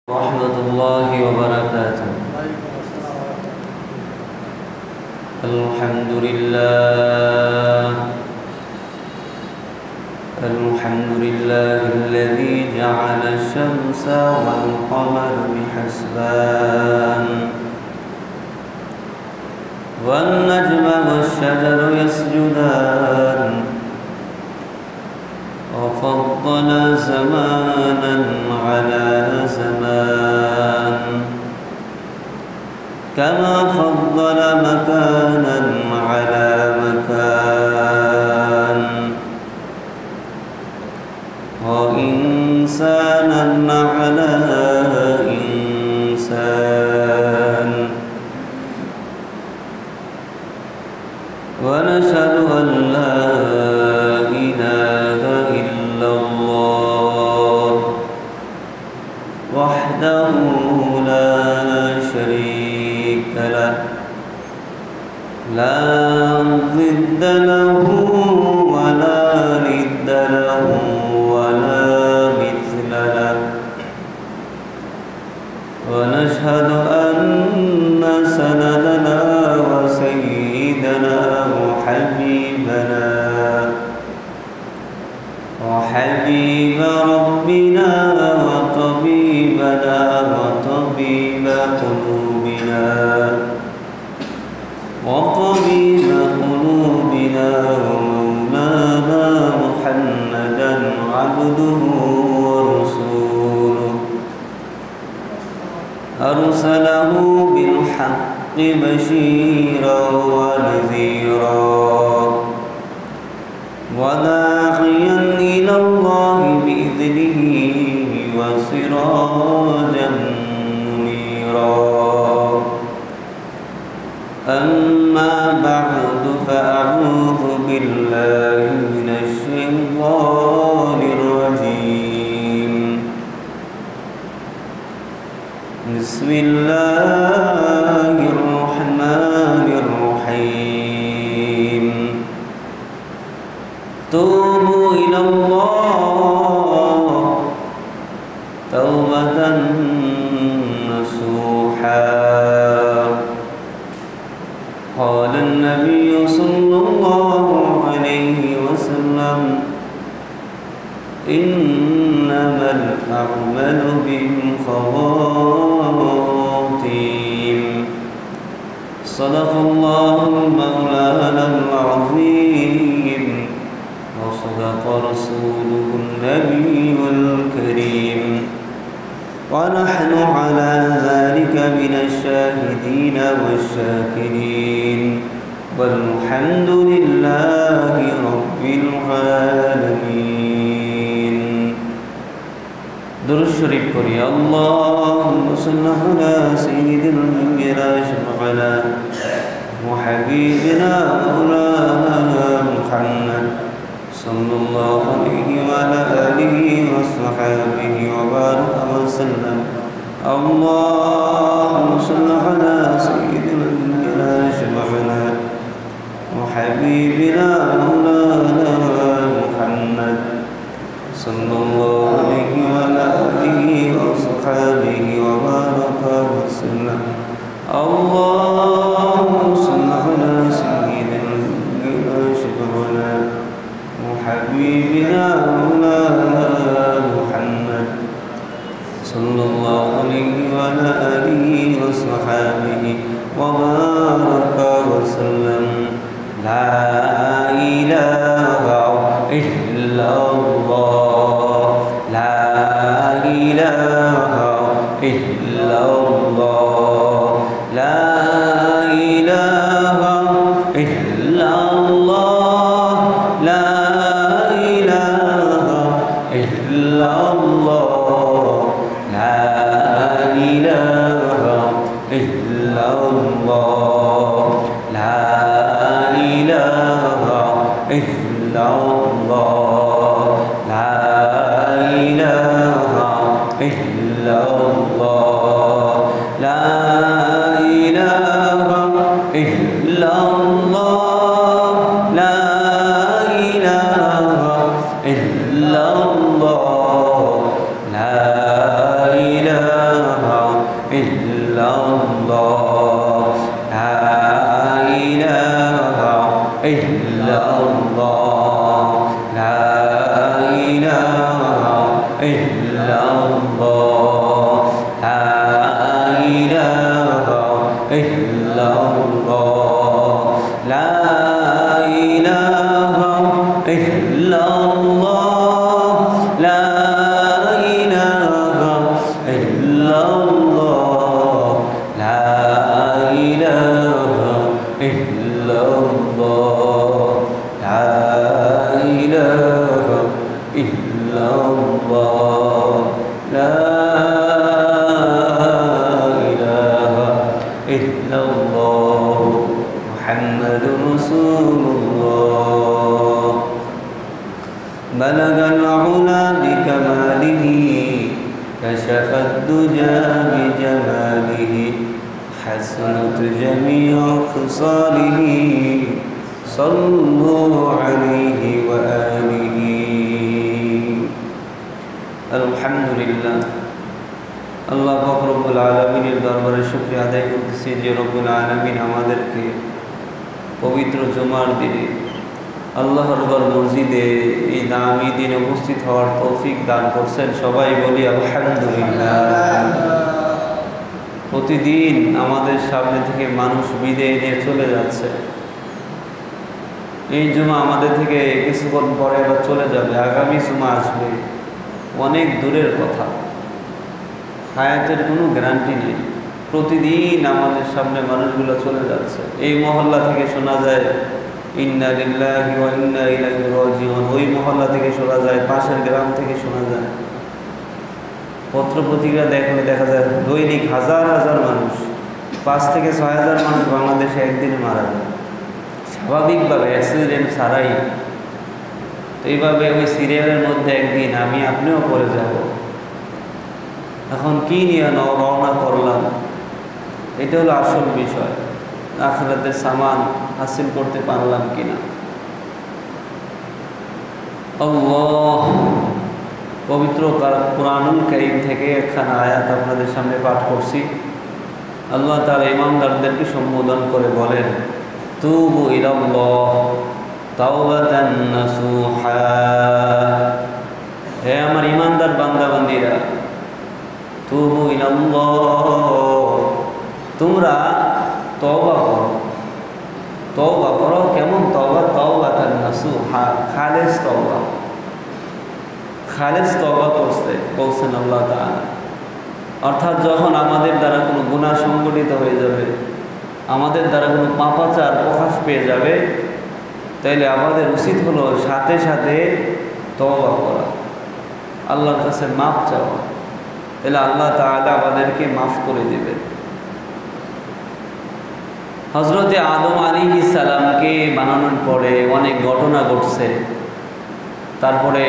ورحمة الله وبركاته. الحمد لله الذي جعل الشمس والقمر بحسبان والنجم والشجر يسجدان وفضل زمانا على زمان كما فضل مكانا على مكان وإنسانا على إنسان ونشهد أن لا إله إلا الله وحده لا شريك له لا ضد له ولا ند له ولا مثل له ونشهد أن سندنا وسيدنا وحبيب ربنا وطبيبنا وطبيب قلوبنا ومولانا محمدا عبده ورسوله أرسله بالحق بشيرا ونذيرا وداعيا إلى الله بإذنه وسراجا منيرا أما بعد فأعوذ بالله من الشيطان الرجيم بسم الله الرحمن الرحيم توبوا إلى الله توبة نصوحا قال النبي صلى الله عليه وسلم إنما الأعمال بالخواتيم صدق الله مولانا العظيم وصدق رسوله النبي الكريم ونحن على ذلك من الشاهدين والشاكرين والحمد لله رب العالمين. درود شريف قرئ اللهم صل على سيدنا وعلى وحبيبنا مولانا محمد صلى الله عليه وعلى آله وصحبه وبارك وسلم. اللهم صل على سيدنا وعلى وحبيبنا مولانا محمد صلى الله عليه وعلى آله وصحبه وبارك وسلم. اللهم صل على سيدنا وعلى وحبيبنا مولانا محمد صلى الله عليه وعلى آله وصحبه وبارك وسلم. لا إله إلا الله لا إله إلا الله لا إله إلا الله لا إله إلا الله لا إله إلا الله لا إله إلا الله لا إله إلا الله لا إله إلا الله لا إله إلا الله لا إله ইলাহা ইল্লাল্লাহ লা ইলাহা ইল্লাল্লাহ লা ইলাহা ইল্লাল্লাহ লা ইলাহা ইল্লাল্লাহ লা ইলাহা ইল্লাল্লাহ লা ইলাহা ইল্লাল্লাহ লা ইলাহা ইল্লাল্লাহ লা ইলাহা ইল্লাল্লাহ লা ইলাহা ইল্লাল্লাহ মুহাম্মাদুর রাসূলুল্লাহ بلغ العلا بكماله كشف الدجى بجماله حسنت جميع خصاله صلوا عليه وآله الحمد لله আল্লাহ পাক রব্বুল আলামিনের দরবারে শুকরিয়া আদায় করতেছি যে রব্বুল আলামিন আমাদেরকে পবিত্র জুমার দিনে আল্লাহর ঘর মসজিদে এই দামি দিনে উপস্থিত হওয়ার তৌফিক দান করছেন। সবাই বলি আলহামদুলিল্লাহ। প্রতিদিন আমাদের সামনে থেকে মানুষ বিদায় নিয়ে চলে যাচ্ছে। এই জুমা আমাদের থেকে কিছুক্ষণ পরে আবার চলে যাবে, আগামী জুমা আসবে, অনেক দূরের কথা, হায়াতের কোনো গ্যারান্টি নেই। প্রতিদিন আমাদের সামনে মানুষগুলো চলে যাচ্ছে। এই মহল্লা থেকে শোনা যায় ইন্না লিল্লাহি ওয়া ইন্না ইলাইহি রাজিউন, ওই মহল্লা থেকে শোনা যায়, পাশের গ্রাম থেকে শোনা যায়। পত্রপত্রিকা দেখলে দেখা যায় দৈনিক হাজার হাজার মানুষ, 5 থেকে 6,000 মানুষ বাংলাদেশে একদিনে মারা যায় স্বাভাবিকভাবে, অ্যাক্সিডেন্ট ছাড়াই। তো এইভাবে ওই সিরিয়ালের মধ্যে একদিন আমি আপনিও পড়ে যাব। এখন কি নিয়ে রওনা করলাম, এটা হলো আসল বিষয়। আখিরাতের সামান হাসিল করতে পারলাম কিনা। আল্লাহ পবিত্র কুরআনুল কারীম থেকে একখানা আয়াত আপনাদের সামনে পাঠ করছি। আল্লাহ তাআলা ইমানদারদেরকে সম্বোধন করে বলেন, তুবু ইলাল্লাহ তাওবাতান নাসুহা। হে আমার ইমানদার বান্দা বান্দীরা, তুবু ইলাল্লাহ, তোমরা তওবা করো। তওবা করো, কেমন তওবা? তাওবাতান নাসুহা, খালেস তওবা। খালেস তওবা বলছেন আল্লাহ তাআলা। অর্থাৎ যখন আমাদের দ্বারা কোনো গুনাহ সংগঠিত হয়ে যাবে, আমাদের দ্বারা কোনো পাপাচার প্রকাশ পেয়ে যাবে, তাইলে আমাদের উচিত হলো সাথে সাথে তওবা করা, আল্লাহর কাছে মাফ চাওয়া। তাহলে আল্লাহ তাআলা আমাদেরকে মাফ করে দেবেন। হযরতে আদম আলাইহিস সালামকে বানানোর পরে অনেক ঘটনা ঘটছে। তারপরে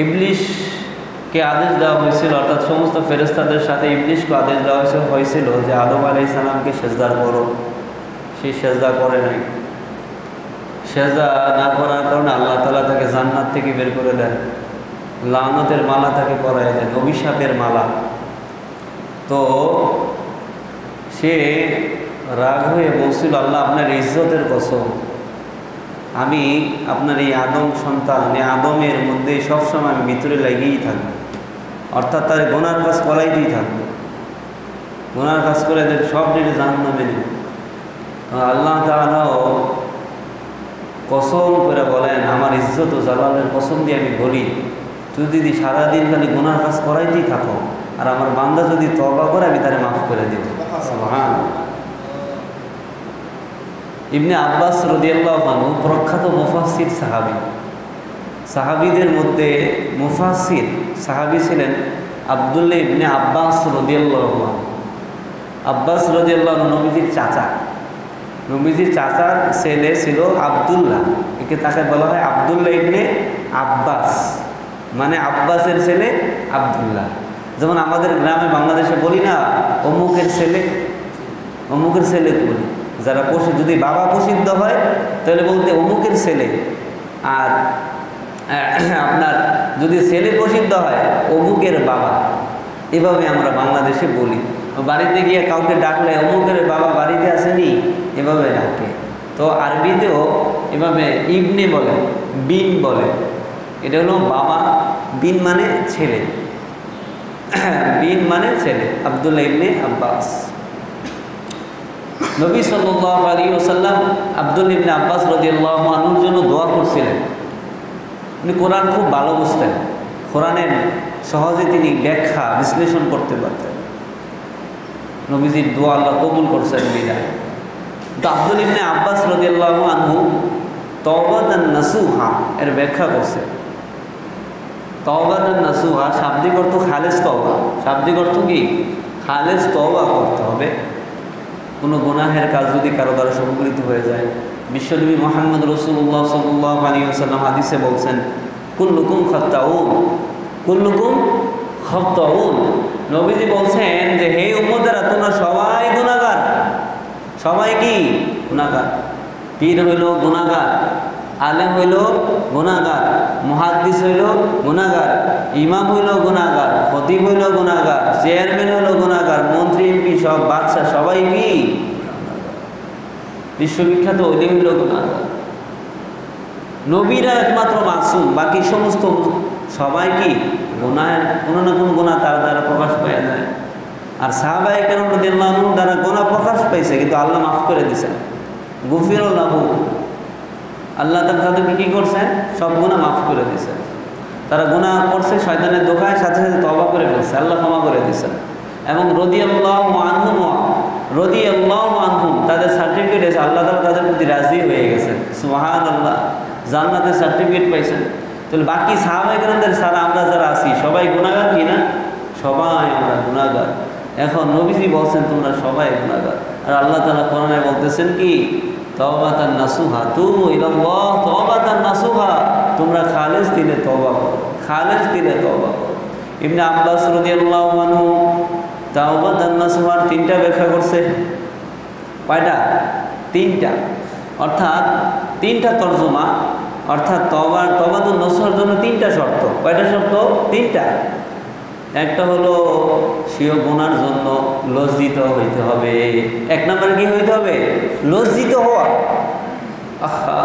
ইবলিশকে আদেশ দেওয়া হয়েছিল, অর্থাৎ সমস্ত ফেরেশতাদের সাথে ইবলিশকে আদেশ দেওয়া হয়েছিল যে আদম আলাইহিস সালামকে সিজদা করো। সে সিজদা করে নাই। সিজদা না করার কারণে আল্লাহ তাআলা তাকে জান্নাত থেকে বের করে দেন, লানতের মালা তাকে পরায় দেন, অভিশাপের মালা। তো সে রাগ হয়ে বলছিল, আল্লাহ আপনার ইজ্জতের কসম, আমি আপনার এই আদম সন্তান, এই আদমের মধ্যে সবসময় আমি ভিতরে লাগিয়েই থাকবো। অর্থাৎ তার গুনার কাজ করাইতেই থাকবো, গুনার কাজ করে সব দিনে জাহান্নামে নেব। আল্লাহ তাআলাও কসম করে বলেন, আমার ইজ্জত ও জালালের কসম দিয়ে আমি বলি, তুই যদি সারাদিন খালি গুনার কাজ করাইতেই থাকো, আর আমার বান্দা যদি তওবা করে, আমি তারে মাফ করে দেব। সুবহানাল্লাহ। ইবনে আব্বাস রাদিয়াল্লাহু আনহু প্রখ্যাত মুফাসসির সাহাবী। সাহাবীদের মধ্যে মুফাসসির সাহাবী ছিলেন আব্দুল্লাহ ইবনে আব্বাস রাদিয়াল্লাহু আনহু। আব্বাস রাদিয়াল্লাহু আনহু নবীজির চাচা। নবীজির চাচার ছেলে ছিল আব্দুল্লাহ, একে তাকে বলা হয় আব্দুল্লাহ ইবনে আব্বাস, মানে আব্বাসের ছেলে আব্দুল্লাহ। যেমন আমাদের গ্রামে বাংলাদেশে বলি না, অমুকের ছেলে, অমুকের ছেলে বলি। যারা যদি বাবা প্রসিদ্ধ হয় তাহলে বলতে অমুকের ছেলে, আর আপনার যদি ছেলে প্রসিদ্ধ হয় অমুকের বাবা, এভাবে আমরা বাংলাদেশে বলি। বাড়িতে গিয়ে কাউকে ডাকলে অমুকের বাবা বাড়িতে আসেনি, এভাবে ডাকে। তো আরবিতেও এভাবে ইবনে বলে, বিন বলে। এটা হলো বাবা, বিন মানে ছেলে, বিন মানে ছেলে। আব্দুল্লাহ ইবনে আব্বাস, নবী সাল্লাল্লাহু আলাইহি ওয়াসাল্লাম আব্দুল্লাহ ইবনে আব্বাস রাদিয়াল্লাহু আনহুর জন্য দোয়া করছিলেন। উনি কোরআন খুব ভালো বুঝতেন, কোরআনের সহজে তিনি ব্যাখ্যা বিশ্লেষণ করতে পারতেন। নবীজির দোয়া আল্লাহ কবুল করছেন বিদায়। তো আব্দুল্লাহ ইবনে আব্বাস রাদিয়াল্লাহু আনহু তাওবাতান নাসুহা এর ব্যাখ্যা করছেন। তাওবাতান নাসুহা শাব্দিক অর্থ খালেস তওবা। শাব্দিক অর্থ কি? খালেস তওবা করতে হবে। কোনো গুনাহের কাজ যদি কারো দ্বারা সংঘটিত হয়ে যায়, বিশ্বনবী মুহাম্মদ রাসূলুল্লাহ সাল্লাল্লাহু আলাইহি ওয়াসাল্লাম হাদিসে বলছেন, কুল্লুকুম খাত্তাউন, কুল্লুকুম খাত্তাউন। নবীজি বলছেন যে হে উম্মতেরা, তোমরা সবাই গুনাহগার। সবাই কি? গুনাহগার। পীর হইল গুনাহগার, আলেম হইল গুনাহগার, মুহাদ্দিস হইল গুনাহগার, ইমাম হইল গুনাহগার, খতিব হইল গুনাহগার, চেয়ারম্যান হইল গুনাহগার, মন্ত্রী এমপি সব বাদশা সবাই কি? বিশ্ববিখ্যাত ওলি হইল গুনাহগার। নবীরা একমাত্র মাসুম, বাকি সমস্ত সবাই কি? গুনাহের কোনো না কোনো গুনাহ তার দ্বারা প্রকাশ পাওয়া যায়। আর সাহাবায়ে কেরাম রাদিয়াল্লাহু আনহুম দ্বারা গুনাহ প্রকাশ পাইছে, কিন্তু আল্লাহ মাফ করে দিয়েছেন। গুফিরা লাহু, আল্লাহ তাদেরকে কি করছেন? সব গুনাহ মাফ করে দিয়েছেন। তারা গুনাহ করছে, শয়তানের ধোঁকায়, সাথে সাথে তওবা করে ফেলছে, আল্লাহ ক্ষমা করে দিয়েছেন। এবং রাদিয়াল্লাহু আনহুম তাদের সার্টিফিকেট এসে আল্লাহ তাআলা তাদের প্রতি রাজি হয়ে গেছেন। সুবহানাল্লাহ, জান্নাতের সার্টিফিকেট পাইছেন। তাহলে বাকি সাহাবায়ে কেরামদের সারা আমরা যারা আছি সবাই গুনাহগার কি না? সবাই আমরা গুনাহগার। এখন নবীজি বলছেন তোমরা সবাই গুনাহগার। আর আল্লাহ তাআলা কোরআনে বলতেছেন কি? তাওবাতান নাসুহা, তুবু ইলাল্লাহ তাওবাতান নাসুহা, তোমরা খালেস দিলে তওবা করো, খালেস দিলে তওবা করো। ইবনে আব্বাস রাদিয়াল্লাহু আনহু তাওবাতান নাসুহার তিনটা ব্যাখ্যা করছে। কয়টা? তিনটা। অর্থাৎ তিনটা তরজমা। অর্থাৎ তাওবাতুন নাসুহার জন্য তিনটা শর্ত। কয়টা শর্ত? তিনটা। একটা হলো স্বীয় গুনার জন্য লজ্জিত হইতে হবে। এক নম্বরে কি হইতে হবে? লজ্জিত হওয়া। আহা,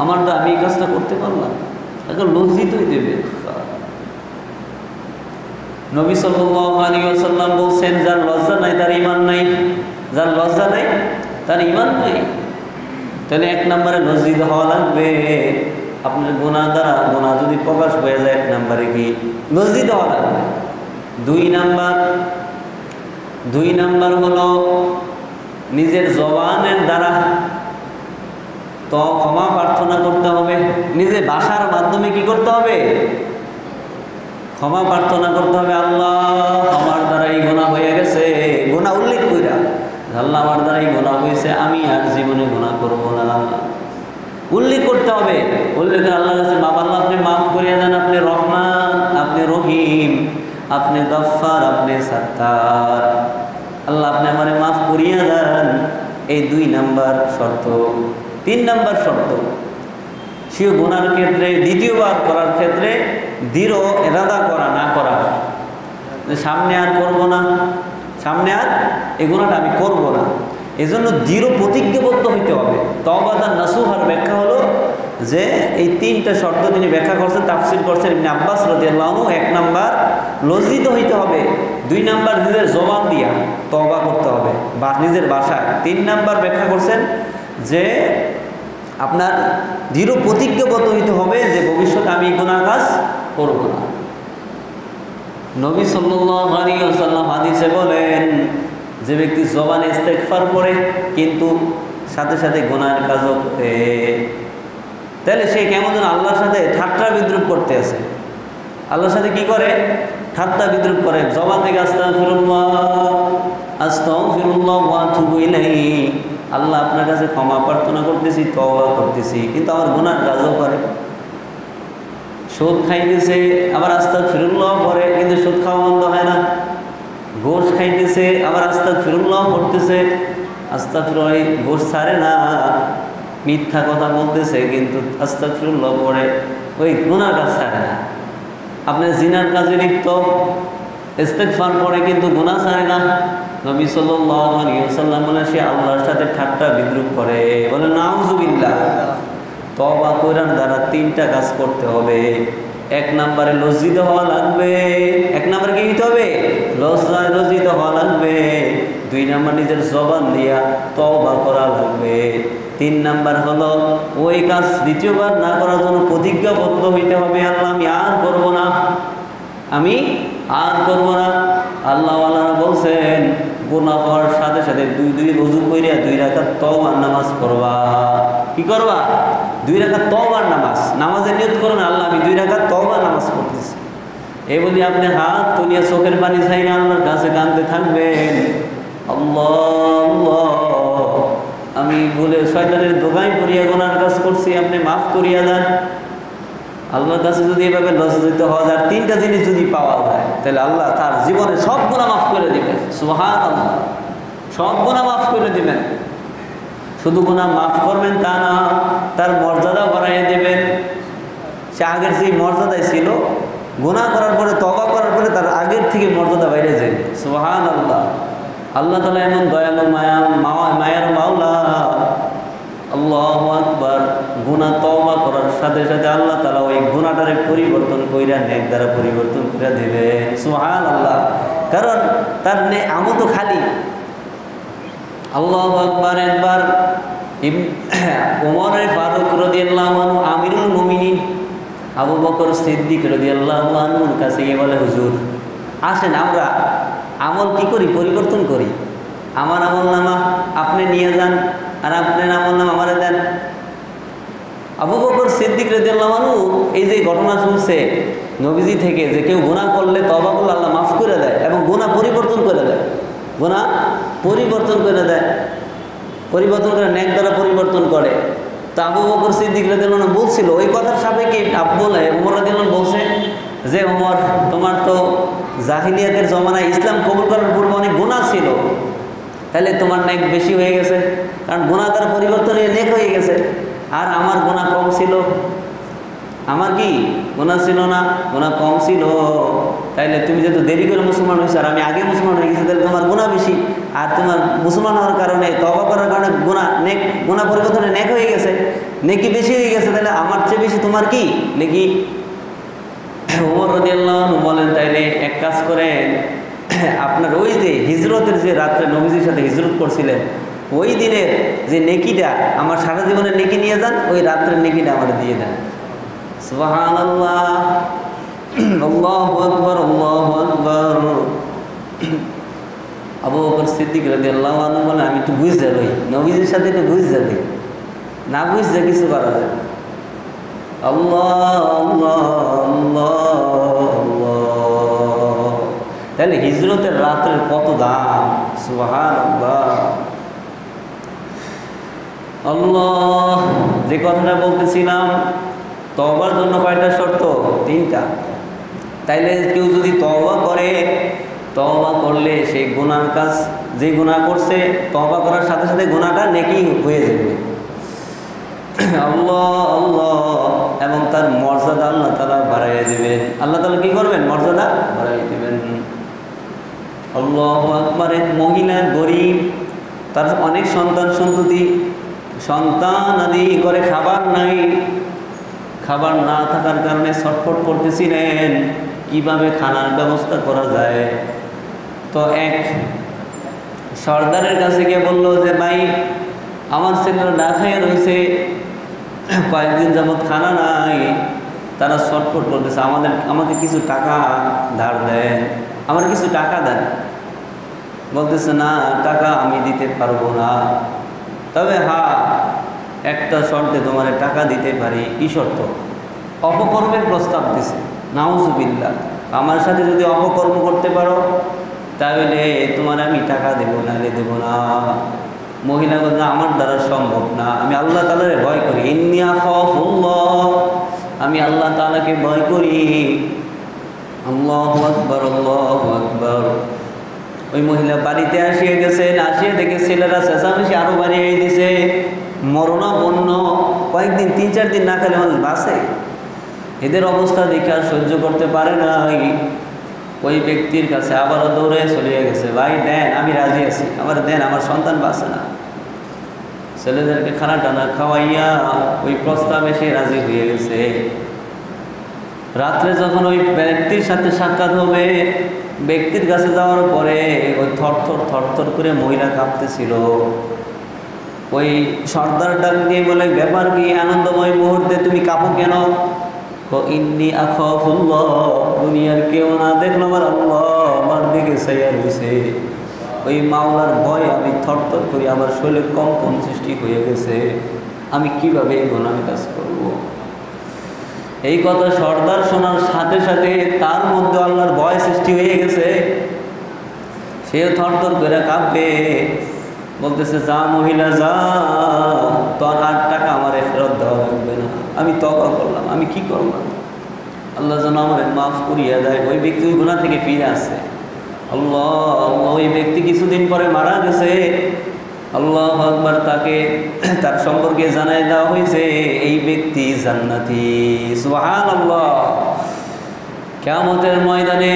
আমার তো আমি এই কাজটা করতে পারলাম, এখন লজ্জিত হইতে হবে। নবী সাল্লাল্লাহু আলাইহি ওয়াসাল্লাম বলছেন, যার লজ্জা নাই তার ঈমান নাই। যার লজ্জা নাই তার ঈমান নাই। তাহলে এক নম্বরে লজ্জিত হওয়া লাগবে। আপনার গুনাহ দ্বারা গুনাহ যদি প্রকাশ হয়ে যায়, এক নম্বরে কি? লজ্জিত হওয়া লাগবে। দুই নাম্বার হলো নিজের জবানের দ্বারা তো ক্ষমা প্রার্থনা করতে হবে। নিজে ভাষার মাধ্যমে কি করতে হবে? ক্ষমা প্রার্থনা করতে হবে। আল্লাহ, আমার দ্বারা এই গুনাহ হয়ে গেছে, গুনাহ উল্লেখ কইরা, আল্লাহ আমার দ্বারা এই গুনাহ হয়েছে, আমি আর জীবনে গুনাহ করব না, উল্লেখ করতে হবে। উল্লেখ আল্লাহর কাছে, বাবা আল্লাহ আপনি মাফ করিয়া দেন, আপনি রহমান, আপনি রহিম, আপনি গফফার, আপনি সাত্তার, আল্লাহ আপনি আমারে মাফ করিয়া দেন। এই দুই নাম্বার শর্ত। তিন নাম্বার শর্ত, সে গুনার ক্ষেত্রে দ্বিতীয়বার করার ক্ষেত্রে দৃঢ় ইরাদা করা, না করা, সামনে আর করব না, সামনে আর এই গুনাহটা আমি করব না। এজন্য দৃঢ় প্রতিজ্ঞাবদ্ধ হইতে হবে। তাওবাতান নাসুহার ব্যাখ্যা হলো যে এই তিনটা শর্ত তিনি ব্যাখ্যা করছেন, তাফসীর করছেন ইবনে আব্বাস রাদিয়াল্লাহু আনহু। এক নাম্বার লজ্জিত হইতে হবে। দুই নাম্বার নিজের জবান দিয়া তওবা করতে হবে বা নিজের ভাষায়। তিন নাম্বার ব্যাখ্যা করছেন যে আপনার দৃঢ় প্রতিজ্ঞাবদ্ধ হইতে হবে যে ভবিষ্যতে আমি গুনাহ কাজ করব না। নবী সাল্লাল্লাহু আলাইহি ওয়াসাল্লাম হাদিসে বলেন, যে ব্যক্তি জবানে ইস্তেগফার করে কিন্তু সাথে সাথে গুনাহের কাজও করে, তাহলে সে কেমন যেন আল্লাহর সাথে ঠাট্টা বিদ্রুপ করতে আছে। আল্লাহর সাথে কি করে? ঠাট্টা বিদ্রুপ করে। জবান থেকে আস্তাগফিরুল্লাহ, আস্তাগফিরুল্লাহ ওয়া আতুবু ইলাইহি, আল্লাহ আপনার কাছে ক্ষমা প্রার্থনা করতেছি, তওবা করতেছি, কিন্তু আমার গুনার কাজও করে। সুদ খাইতেছে, আবার আস্তাগফিরুল্লাহ পড়ে, কিন্তু সুদ খাওয়া বন্ধ হয় না। গোশ খাইতেছে, আবার আস্তাগফিরুল্লাহ পড়তেছে, আস্তাগফিরুল্লাহ, গোশ ছাড়ে না। মিথ্যা কথা বলতেছে, কিন্তু আস্তাগফিরুল্লাহ পড়ে। ওই গুনার কাজ ছাড়ে না। আপনি জিনার কাজে লিপ্ত, ইস্তেগফার পরে কিন্তু গুনাহ ছাড়ে না। নবী সাল্লাল্লাহু আলাইহি ওয়াসাল্লাম বলেন সে আল্লাহর সাথে ঠাট্টা বিদ্রুপ করে, বলে নাউযুবিল্লাহ। তওবা করার দ্বারা 3টা কাজ করতে হবে। 1 নম্বরে লজ্জিত হওয়া লাগবে। 1 নম্বরে কি হতে হবে? লজ্জিত হওয়া লাগবে। 2 নম্বর নিজের জবান দিয়া তওবা করা লাগবে। 3 নম্বর হলো ওই কাজ দ্বিতীয়বার না করার জন্য প্রতিজ্ঞাবদ্ধ হইতে হবে, আল্লাহ আমি আর করব না, আমি আর করব না। আল্লাহ ওয়ালারা বলছেন গুনাহ হওয়ার সাথে সাথে দুই ওযু কইরা 2 রাকাত তওবার নামাজ পড়বা। কি করবা? 2 রাকাত তওবার নামাজ। নামাজের নিয়ত করুন আল্লাহ আমি 2 রাকাত তওবার নামাজ পড়তেছি। এই বলি আপনি হাত তুলিয়া চোখের পানি চাই না আল্লাহর কাছে কাঁদতে থাকবেন, আল্লাহ আল্লাহ আমি ভুলে শয়তানের দোগায় পড়িয়া গুনার কাজ করছি, আপনি মাফ করিয়া দেন। আল্লাহর কাছে যদি এভাবে লজ্জিত হওয়া যায়, 3টা জিনিস যদি পাওয়া যায়, তাহলে আল্লাহ তার জীবনে সব গুনাহ মাফ করে দিবেন। সুবহানাল্লাহ, সব গুনাহ মাফ করে দিবেন। শুধু গুনাহ মাফ করবেন তা না, তার মর্যাদা বাড়াইয়া দেবেন। সে আগের যে মর্যাদায় ছিল, গুনাহ করার পরে তওবা করার পরে তার আগের থেকে মর্যাদা বাইরে যাবে। সুবহানাল্লাহ, আল্লাহ তাআলা এমন দয়ালু মায়ার মাওলা। আল্লাহু আকবার। গুনাহ তওবা করার সাথে সাথে আল্লাহ তাআলা ওই গুনাহটারে পরিবর্তন কইরা নেক দ্বারা পরিবর্তন করে দিবে। সুবহানাল্লাহ, কারণ তার আমল তো খালি। আল্লাহু আকবার। একবার ওমর ফারুক রাদিয়াল্লাহু আনহু আমিরুল মুমিনিন আবু বকর সিদ্দিক রাদিয়াল্লাহু আনহুর কাছে গিয়ে বলে হুজুর আসেন আমরা আমল কি করি, পরিবর্তন করি। আমার আমলনামা আপনি নিয়ে যান আর আপনার আমলনামা আমারে দেন। আবু বকর সিদ্দিক রাদিয়াল্লাহু আনহু এই যে ঘটনা শুনছে নবীজি থেকে যে কেউ গুনাহ করলে তওবা করলে আল্লাহ মাফ করে দেয় এবং গুনাহ পরিবর্তন করে দেয়, গুনাহ পরিবর্তন করে দেয়, পরিবর্তন করে নেক দ্বারা পরিবর্তন করে। তো আবু বকর সিদ্দিক রাদিয়াল্লাহু আনহু বলছিল ওই কথার সাপেক্ষে ওমর রাদিয়াল্লাহু আনহু বলছে যে ওমর তোমার তো জাহিলিয়াতের জমানায় ইসলাম কবুল করার পূর্বে অনেক গুনাহ ছিল, তাহলে তোমার নেক বেশি হয়ে গেছে, কারণ গুনাহ দ্বারা পরিবর্তন হয়ে নেক হয়ে গেছে। আর আমার গুনাহ কম ছিল, আমার কি গুনাহ ছিল না, গুনাহ কম ছিল। তাইলে তুমি যেহেতু দেরি করে মুসলমান হয়েছো আর আমি আগে মুসলমান হয়ে গেছি, তাহলে তোমার গুনাহ বেশি। আর তোমার মুসলমান হওয়ার কারণে তওবা করার কারণে গুনাহ পরিবর্তনে নেক হয়ে গেছে, নেকি বেশি হয়ে গেছে, তাহলে আমার চেয়ে বেশি তোমার কি নেকি। ওমর রাদিয়াল্লাহু আনহু বলেন তাইলে এক কাজ করেন, আপনার ওই যে হিজরতের যে রাত্রে নবীজির সাথে হিজরত করছিলেন ওই দিনের যে নেকিটা আমার সারা জীবনের নেকি নিয়ে যান, ওই রাত্রের নেকিটা আমার দিয়ে দেন। সুবহানাল্লাহ, আল্লাহু আকবার, আল্লাহু আকবার। আবু বকর সিদ্দিক রাদিয়াল্লাহু আনহু বলেন আমি একটু বুঝতে লই, নবীজির সাথে একটু বুঝতে লই, না বুঝতে কিছু করা যায়। আল্লাহ আল্লাহ আল্লাহ আল্লাহ। তাহলে হিজরতের রাত্রের কত দাম। সুবহানাল্লাহ, আল্লাহ। যে কথাটা বলতেছিলাম তওবার জন্য কয়টা শর্ত? 3টা। তাইলে কেউ যদি তওবা করে, তওবা করলে সেই গুনার কাজ যে গুনাহ করছে তওবা করার সাথে সাথে গুনাহটা নেকি হয়ে যাবে। আল্লাহ আল্লাহ। এবং তার মর্যাদা আল্লাহ তাআলা বাড়াইয়া দিবেন। আল্লাহ তাআলা কি করবেন? মর্যাদা বাড়াইয়া দিবেন। আল্লাহু আকবার। এক মহিলা গরিব, তার অনেক সন্তান সন্ততি, সন্তান আদি করে খাবার নাই, খাবার না থাকার কারণে ছটফট করতেছিলেন কিভাবে খানার ব্যবস্থা করা যায়। তো এক সর্দারের কাছে গিয়ে বলল যে ভাই আমার ছেলেরা না খাইয়া রয়েছে, কয়েকদিন যাবৎ খানা নাই, তারা ছটফট করতেছে, আমাকে কিছু টাকা ধার দেন, আমার কিছু টাকা দেন। বলতেছে না টাকা আমি দিতে পারবো না, তবে হ্যাঁ একটা শর্তে তোমার টাকা দিতে পারি। কি শর্ত? অপকর্মের প্রস্তাব দিছে। নাউজুবিল্লাহ। আমার সাথে যদি অপকর্ম করতে পারো তাহলে তোমার আমি টাকা দেবো, নাহলে দেবো না। মহিলা বলছে আমার দ্বারা সম্ভব না, আমি আল্লাহ তাআলাকে ভয় করি। ইন্নী আখাফুল্লাহ, আমি আল্লাহ তাআলাকে ভয় করি। আল্লাহু আকবার, আল্লাহু আকবার। ওই মহিলা বাড়িতে আসিয়ে গেছেন, আসিয়ে দেখে ছেলেরা চেঁচামেচি আরো বাড়িয়ে দিছে, মরণাপন্ন। কয়েকদিন 3-4 দিন না খেলে মানুষ বাঁচে। এদের অবস্থা দেখে আর সহ্য করতে পারে নাই, ওই ব্যক্তির কাছে আবারও দৌড়ে চলে গেছে, ভাই দেন, আমি রাজি আছি, আমার দেন, আমার সন্তান বাঁচে না। ছেলেদেরকে খানা টানা খাওয়াইয়া ওই প্রস্তাবে সে রাজি হয়ে গেছে। রাত্রে যখন ওই ব্যক্তির সাথে সাক্ষাৎ হবে, ব্যক্তির কাছে যাওয়ার পরে ওই থরথর করে মহিলা কাঁপতেছিল। ওই সর্দার ডাক দিয়ে বলে, ব্যাপার কি আনন্দময় মুহূর্তে তুমি কাঁপো কেন? ইন্নী আখাফুল্লাহ, দুনিয়ার কেউ না দেখলো আমার আল্লাহ আমার দিকে চাইয়া রয়েছে, ওই মাওলার ভয় আমি থরথর করি, আমার শরীরে কম্পন সৃষ্টি হয়ে গেছে, আমি কিভাবে এই গুনাহের কাজ করব। এই কথা সর্দার শোনার সাথে সাথে তার মধ্যে আল্লাহর ভয় সৃষ্টি হয়ে গেছে, সে থরথর করে কাঁপবে, বলতেছে, যা মহিলা যা, তোর 8 টাকা আমার ফেরত দেওয়া লাগবে না, আমি তওবা করলাম, আমি কি করলাম, আল্লাহ যেন আমার মাফ করিয়া দেয়। ওই ব্যক্তি ওই গুনাহ থেকে ফিরে আসে। আল্লাহ, ওই ব্যক্তি কিছুদিন পরে মারা গেছে। আল্লাহু আকবার, তাকে তার সম্পর্কে জানাই দেওয়া হয়েছে এই ব্যক্তি জান্নাতি। সুবহানাল্লাহ। কিয়ামতের ময়দানে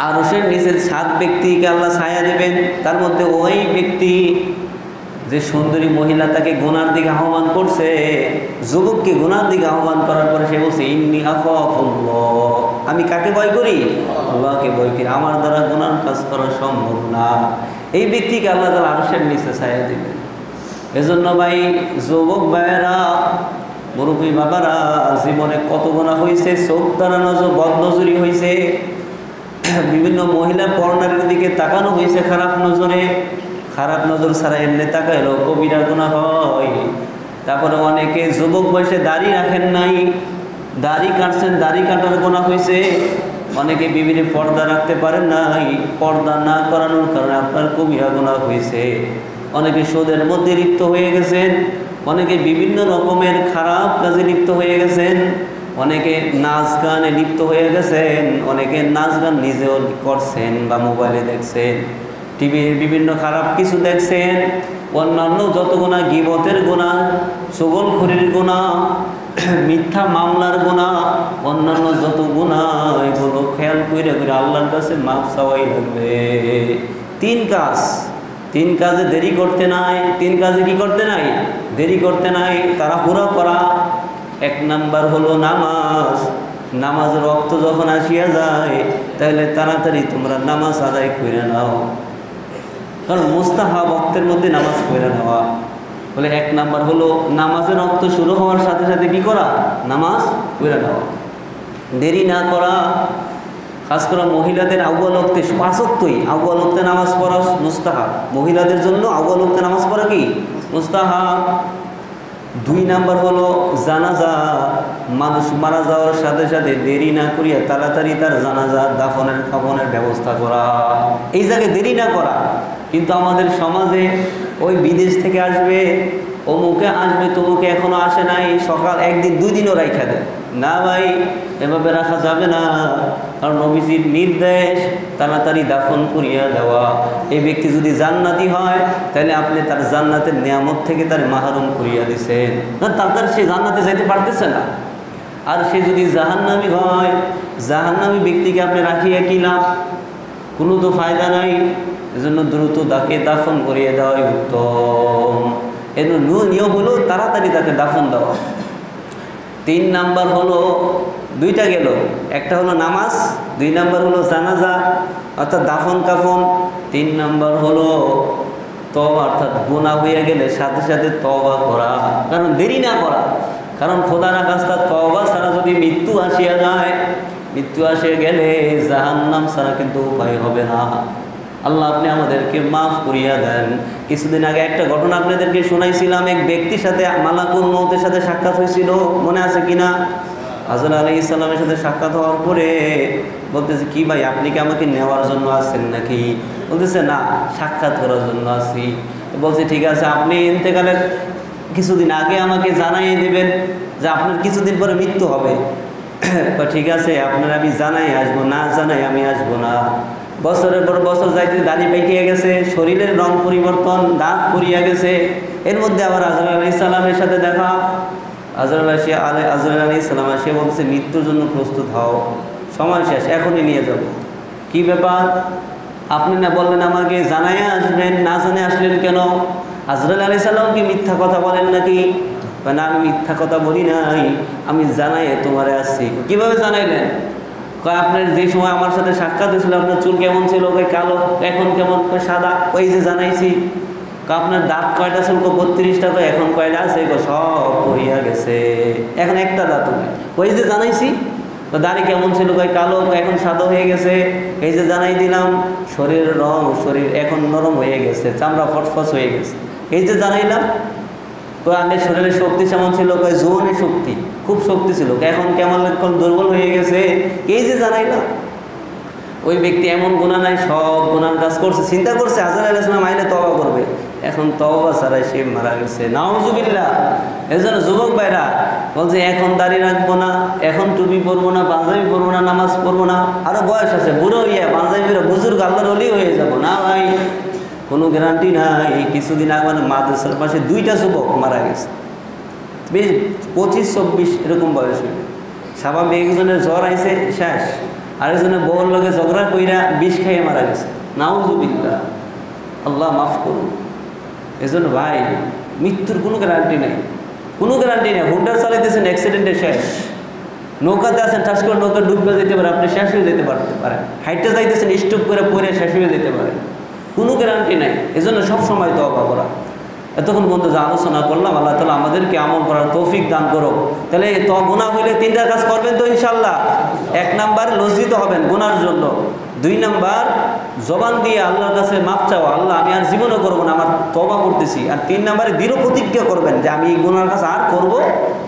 আরশের নিচের 7 ব্যক্তিকে আল্লাহ ছায়া দেবেন, তার মধ্যে ওই ব্যক্তি যে সুন্দরী মহিলা তাকে গুনার দিকে আহ্বান করছে, যুবককে গুনার দিকে আহ্বান করার পরে সে বলছে, ইন্নী আখাফুল্লাহ, আমি কাকে ভয় করি? আল্লাহকে ভয় করি, আমার দ্বারা গুনার কাজ করা সম্ভব না। এই ব্যক্তিকে আল্লাহ তাআলা আরশের নিচে ছায়া দিবেন। এজন্য ভাই, যুবক ভাইয়েরা, মুরব্বী বাবারা, জীবনে কত গুনাহ হয়েছে, চোখ দ্বারা বদনজরি হয়েছে, বিভিন্ন মহিলা পর্নারের দিকে তাকানো হয়েছে খারাপ নজরে, খারাপ নজর ছাড়া এমনি তাকাইলেও কবিরা গুনাহ হয়। তারপরে অনেকে যুবক বয়সে দাড়ি রাখেন নাই, দাড়ি কাটছেন, দাড়ি কাটার গুনাহ হয়েছে। অনেকে বিভিন্ন পর্দা রাখতে পারেন নাই, পর্দা না করানোর কারণে আপনার কবিরা গুনাহ হয়েছে। অনেকে সুদের মধ্যে লিপ্ত হয়ে গেছেন, অনেকে বিভিন্ন রকমের খারাপ কাজে লিপ্ত হয়ে গেছেন, অনেকে নাচ গানে লিপ্ত হয়ে গেছেন, অনেকে নাচ গান নিজেও করছেন বা মোবাইলে দেখছেন, টিভির বিভিন্ন খারাপ কিছু দেখছেন, অন্যান্য যত গুনাহ, গীবতের গুনাহ, চুগলখড়ির গুনাহ, মিথ্যা মামলার গুনাহ, অন্যান্য যত গুনাহ, এগুলো খেয়াল করে আল্লাহর কাছে মাফ চাওয়াই লাগবে। 3 কাজে দেরি করতে নাই, 3 কাজে কি করতে নাই? দেরি করতে নাই, তাড়াহুড়া করা। 1 নাম্বার হলো নামাজ। নামাজের রক্ত যখন আসিয়া যায়, তাহলে তাড়াতাড়ি তোমরা নামাজ আদায় করে নাও, কারণ মুস্তাহাব ওয়াক্তের মধ্যে নামাজ পড়ে নেওয়া। বলে 1 নাম্বার হলো নামাজের রক্ত শুরু হওয়ার সাথে সাথে কি করা? নামাজ পড়ে নেওয়া, দেরি না করা। খাস করে মহিলাদের আউয়াল ওয়াক্তে 5 ওয়াক্তই আউয়াল ওয়াক্তে নামাজ পড়া মুস্তাহাব। মহিলাদের জন্য আউয়াল ওয়াক্তে নামাজ পড়া কি মুস্তাহাব। 2 নাম্বার হলো জানাজা। মানুষ মারা যাওয়ার সাথে সাথে দেরি না করিয়া তাড়াতাড়ি তার জানাজা দাফনের কাফনের ব্যবস্থা করা, এই জায়গায় দেরি না করা। কিন্তু আমাদের সমাজে ওই বিদেশ থেকে আসবে, অমুকে আসবে, তমুকে এখনো আসে নাই, সকাল 1 দিন 2 দিনও রাখা দেয় না। ভাই, এভাবে রাখা যাবে না, কারণ নবীজির নির্দেশ তাড়াতাড়ি দাফন করিয়া দেওয়া। এই ব্যক্তি যদি জান্নাতি হয়, তাহলে আপনি তার জান্নাতের নিয়ামত থেকে তার মাহরুম করিয়া দিছেন, না তাড়াতাড়ি সে জান্নাতে যাইতে পারতেছে না। আর সে যদি জাহান্নামী হয়, জাহান্নামী ব্যক্তিকে আপনি রাখিয়া কি লাভ? কোনো তো ফায়দা নাই। এজন্য দ্রুত তাকে দাফন করিয়ে দেওয়াই উত্তম। এর নিয়ম হলো তাড়াতাড়ি তাকে দাফন দেওয়া। 3 নাম্বার হলো, 2টা গেল, একটা হলো নামাজ, 2 নাম্বার হলো জানাজা অর্থাৎ দাফন কাফন, 3 নাম্বার হলো তওবা, অর্থাৎ গুনাহ হয়ে গেলে সাথে সাথে তওবা করা, কারণ দেরি না করা। কারণ খোদা না খাস্তা তওবা ছাড়া যদি মৃত্যু আসিয়া যায়, মৃত্যু আসিয়া গেলে জাহান্নাম ছাড়া কিন্তু উপায় হবে না। আল্লাহ আপনি আমাদেরকে মাফ করিয়া দেন। কিছুদিন আগে একটা ঘটনা আপনাদেরকে শোনাইছিলাম, এক ব্যক্তির সাথে মালাকুল মউতের সাথে সাক্ষাৎ হয়েছিল, মনে আছে কিনা? হযরত আলাইহিস সালামের সাথে সাক্ষাৎ হওয়ার পরে বলতেছে, কি ভাই আপনি কি আমাকে নেওয়ার জন্য আসছেন নাকি? বলতেছে, না, সাক্ষাৎ করার জন্য আসছি। বলছে, ঠিক আছে, আপনি ইন্তেকালের কিছুদিন আগে আমাকে জানাইয়ে দেবেন যে আপনার কিছুদিন পরে মৃত্যু হবে। ঠিক আছে, আপনার আমি জানাই আসবো, না জানাই আমি আসবো না। বছরের পর বছর যাইতে দাড়ি পেকিয়ে গেছে, শরীরের রং পরিবর্তন, দাঁত পড়িয়া গেছে। এর মধ্যে আবার আজরাইল আলাইহিস সালামের সাথে দেখা। আজরাইল আলাইহিস সালাম সে বলছে মৃত্যুর জন্য প্রস্তুত হও, সময় শেষ, এখনই নিয়ে যাব। কি ব্যাপার, আপনি না বললেন আমাকে জানাইয়া আসবেন, না জানে আসলেন কেন? আজরাইল আলাইহিস সালাম কি মিথ্যা কথা বলেন নাকি? না, আমি মিথ্যা কথা বলি নাই, আমি জানাই তোমারে আসছি। কিভাবে জানাইলেন? আপনার যে সময় আমার সাথে সাক্ষাৎ হয়েছিল আপনার চুল কেমন ছিল? কালো, এখন কেমন? সাদা। ওই যে জানাইছি। আপনার দাঁত কয়টা ছিল? 32টা। এখন কয়টা আছে? সব পড়িয়া গেছে, এখন একটা দাঁত নেই। ওই যে জানাইছি। দাড়ি কেমন ছিল? কালো, এখন সাদা হয়ে গেছে। এই যে জানাই দিলাম। শরীরের রং, শরীর এখন নরম হয়ে গেছে, চামড়া ফসফস হয়ে গেছে। এই যে জানাইলাম। আমাদের শরীরের শক্তি কেমন ছিল? জোয়ানি শক্তি, খুব শক্তি ছিল, এখন কেমন দুর্বল হয়ে গেছে। এই যে জানাইলাম। ওই ব্যক্তি এমন গুনাহ নাই, সব গুনার কাজ করছে, চিন্তা করছে আজরাইল আলাইহিস সালাম আইলে তওবা করবে, এখন তওবা ছাড়াই সে মারা গেছে। নাউজুবিল্লাহ। এই জন্য যুবক ভাইরা বলছে এখন দাড়ি রাখবো না, এখন টুপি পরবো না, পাঞ্জাবি পরবো না, নামাজ পড়বো না, আরো বয়স আছে, বুড়ো হইয়া পাঞ্জাবিরা বুজুর্গ আল্লাহর ওলি হয়ে যাবো না ভাই, কোনো গ্যারান্টি নাই। কিছুদিন আগে মাদ্রাসার পাশে 2টা যুবক মারা গেছে, 25-26 এরকম বয়স হইল। স্বাভাবিক একজনের জ্বর আইছে, শেষ। আরেকজনের বউর লগে ঝগড়া কইরা বিষ খাইয়ে মারা গেছে। নাউজুবিল্লাহ, আল্লাহ মাফ করুন। এজন্য ভাই মৃত্যুর কোনো গ্যারান্টি নেই, কোনো গ্যারান্টি নেই। হুন্ডার চালাইতেছেন, অ্যাক্সিডেন্টে শেষ। নৌকাতে আছেন, ঠাস করে নৌকা ডুববে যেতে পারে, আপনি শেষ হয়ে যেতে পারেন। হাইটে যাইতেছেন, স্টপ করে পড়ে শেষ হয়ে যেতে পারে, কোনো গ্যারান্টি নাই। এজন্য সবসময় তওবা করা। এতক্ষণ বন্ধু যে আলোচনা করলাম, আল্লাহ তাআলা আমাদেরকে আমল করার তৌফিক দান করো। তাহলে গুনাহ হইলে 3টা কাজ করবেন তো ইনশাআল্লাহ। 1 নাম্বার লজ্জিত হবেন গুনার জন্য। 2 নাম্বার জবান দিয়ে আল্লাহর কাছে মাপ চাওয়া, আল্লাহ আমি আর জীবনও করবো না, আমার তওবা করতেছি। আর 3 নাম্বারে দৃঢ় প্রতিজ্ঞা করবেন যে আমি এই গুনার কাজ আর করবো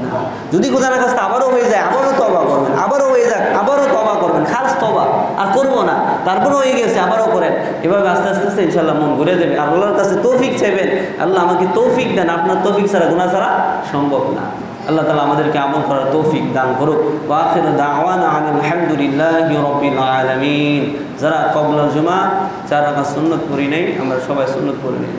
না। যদি গুনার কাজ আবারও হয়ে যায়, আবারও তওবা করবেন, আবারও হয়ে যাক, আবারও তওবা করবেন, খাস তওবা, আর করবো না। তারপরে হয়ে গেছে, আবারও করেন। এভাবে আস্তে আস্তে আস্তে ইনশাআল্লাহ মন ঘুরে যাবে। আল্লাহর কাছে তৌফিক চাইবেন, আল্লাহ আমাকে তৌফিক দেন, আপনার তৌফিক ছাড়া গুনাহ ছাড়া সম্ভব না। আল্লাহ তাআলা আমাদেরকে আমল করার তৌফিক দান করুক। ওয়া আখিরু দাওয়ানা আলহামদুলিল্লাহি রাব্বিল আলামিন। যারা ক্বাবলাল জুমা 4 রাকাত সুন্নাত পড়ি নাই, আমরা সবাই সুন্নাত পড়ে নিই।